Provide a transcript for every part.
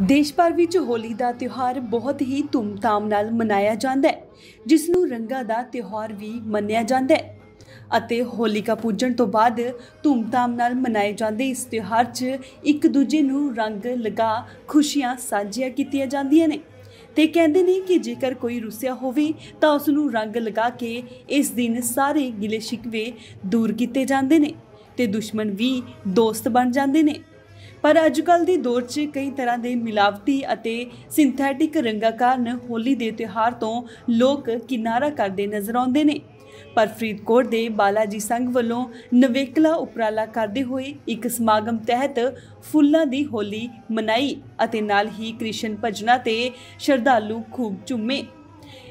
देश भर विच होली का त्यौहार बहुत ही धूमधाम नाल मनाया जाता है, जिसनूं रंगां दा त्यौहार भी मन्निया जाता है। ਅਤੇ ਹੋਲਿਕਾ पूजन तो बाद धूमधाम नाल मनाए जाते इस त्यौहार च एक दूजे नूं रंग लगा खुशियां साझियां कीतियां जांदियां ने ते कहंदे ने कि जेकर कोई रुसिया होवे तां उस नूं रंग लगा के इस दिन सारे गिले शिकवे दूर कीते जांदे ने ते दुश्मन भी दोस्त बन जांदे ने। पर अजकल के दौर च कई तरह के मिलावटी अते सिंथैटिक रंगां कारण होली के त्यौहार तो लोग किनारा करते नज़र आउंदे ने। पर फरीदकोट के बालाजी संघ वालों नवेकला उपराला करते हुए एक समागम तहत फुल्लां दी होली मनाई अते नाल ही कृष्ण भजना ते श्रद्धालु खूब झूमे।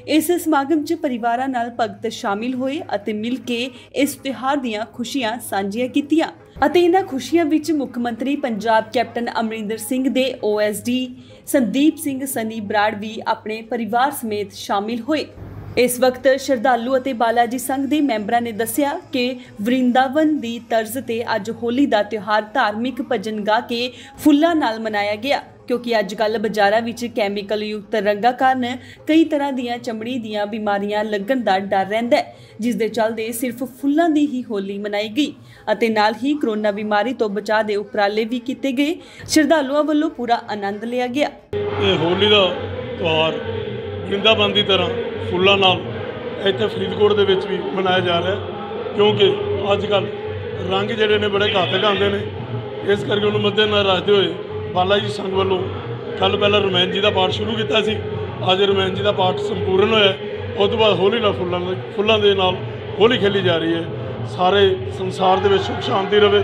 इस समागम च परिवारां नाल भगत शामिल होए अते मिल के इस त्यौहार दीआं खुशियां सांझियां कीतियां अते इन्हां खुशियां विच मुख मंत्री पंजाब कैप्टन अमरिंदर सिंह दे OSD संदीप सिंह सनी बराड़ भी अपने परिवार समेत शामिल होए। इस वक्त श्रद्धालु अते बालाजी संघ के मैंबरां ने दस्सिया कि वृंदावन की तर्ज ते अज होली का त्यौहार धार्मिक भजन गा के फुल्लां नाल मनाया गया, क्योंकि अजकल बाजारां विच कैमिकल युक्त रंगां कारण कई तरह दीआं चमड़ी दीआं बीमारियां लगण दा डर रहिंदा है, जिस दे चलदे सिर्फ फुल्लां दी ही होली मनाई गई अते नाल ही कोरोना बीमारी तो बचाव के उपराले भी कीते गए। श्रद्धालुओं वालों पूरा आनंद लिया गया। होली का त्यौहार वृंदावन की तरह फुल्लां नाल इत्थे फरीदकोट दे विच भी मनाया जा रहा है, क्योंकि अजकल रंग जिहड़े ने बड़े घातक आते हैं। इस करके उन्होंने मद्देनज़र रखते हुए बालाजी संघ वालों कल पहला रमैन जी का पाठ शुरू किया सी। अज रमैन जी का पाठ संपूर्ण होया। उस तो बाद होली नाल फुल्लां दे नाल होली खेली जा रही है। सारे संसार दे विच सुख शांति रहे,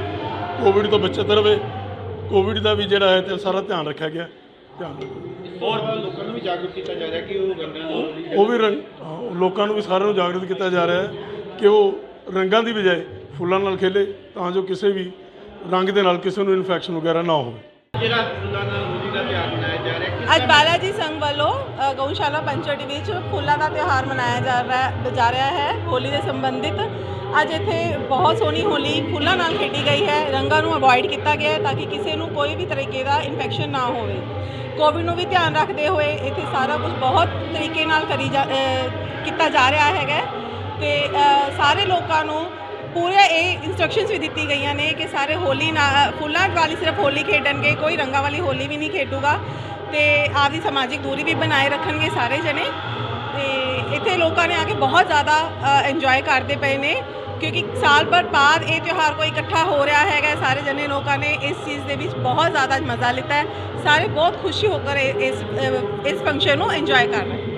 कोविड तो बचत रहे, कोविड का भी जिहड़ा है सारा ध्यान रखा गया। और लोगों भी जागरूक किया जा रहा है कि वो भी लोगों भी सारे जागरूक किया जा रहा है कि वो रंगां की बजाय फुल्लां नाल खेले, तां जो किसी भी रंग के नाल किसी को इन्फैक्शन वगैरह ना हो। अज बालाजी संघ वालों गौशाला पंचवटी विच फुल्लां का त्यौहार मनाया जा रहा है। होली से संबंधित अज इत्थे बहुत सोहनी होली फुल्लां नाल खेडी गई है। रंगां नूं अवॉइड किया गया है ताकि किसी को कोई भी तरीके का इन्फैक्शन ना हो। कोविड नूं भी ध्यान रखते हुए इत्थे सारा कुछ बहुत तरीके नाल किया जा रहा है ते सारे लोगों को पूरे इंस्ट्रक्शंस भी दी गई ने कि सारे होली ना फुल्लां वाली सिर्फ होली खेडणगे, कोई रंगा वाली होली भी नहीं खेडूगा तो आपकी समाजिक दूरी भी बनाए रखेंगे सारे जने। तो इत्थे लोगों ने आके बहुत ज़्यादा इंजॉय करते पे ने, क्योंकि साल भर बाद ये त्यौहार कोई इकट्ठा हो रहा है। सारे जने लोगों ने इस चीज़ के बीच बहुत ज़्यादा मज़ा लिता है। सारे बहुत खुशी होकर इस फंक्शन को इंजॉय कर रहे हैं।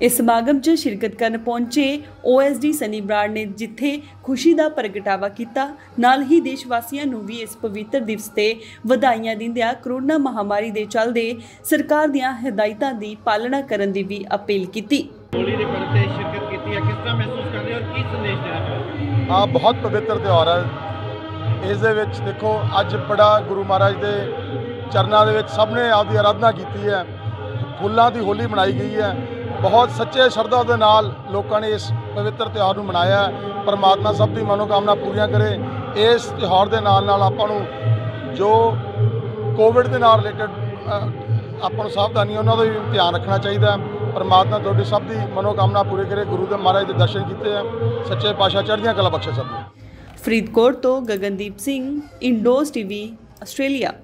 इस समागम च शिरकत करन पहुंचे OSD सनी बराड़ ने जिथे खुशी का प्रगटावा किया, नाल ही देशवासियों नूं भी इस पवित्र दिवस ते वधाइयां दिंदियां कोरोना महामारी के चलते सरकार दीआं हिदायतां दी पालना करन दी भी अपील की। होली दे पर्व ते शिरकत कीती है, किस तरह महसूस कर रहे और की संदेश देना चाहते? हाँ, बहुत पवित्र त्यौहार है। इस दे विच देखो अज बड़ा गुरु महाराज के चरणों के सब ने आपकी आराधना की है, फुल्लां की होली मनाई गई है। बहुत सच्चे श्रद्धा के नाल लोगों ने इस पवित्र त्यौहार को मनाया है। परमात्मा सब की मनोकामना पूरियां करे। इस त्यौहार के नाल आपां नूं जो कोविड के नाल रिलेटेड आपां नूं सावधानी उन्होंने भी ध्यान रखना चाहिए। परमात्मा तुहाडी सब की मनोकामना पूरी करे। गुरु के महाराज के दर्शन किए हैं, सच्चे पातशाह चढ़दियां कला बख्शे सब। फरीदकोट तो Gagandeep Singh, indoors TV, Australia.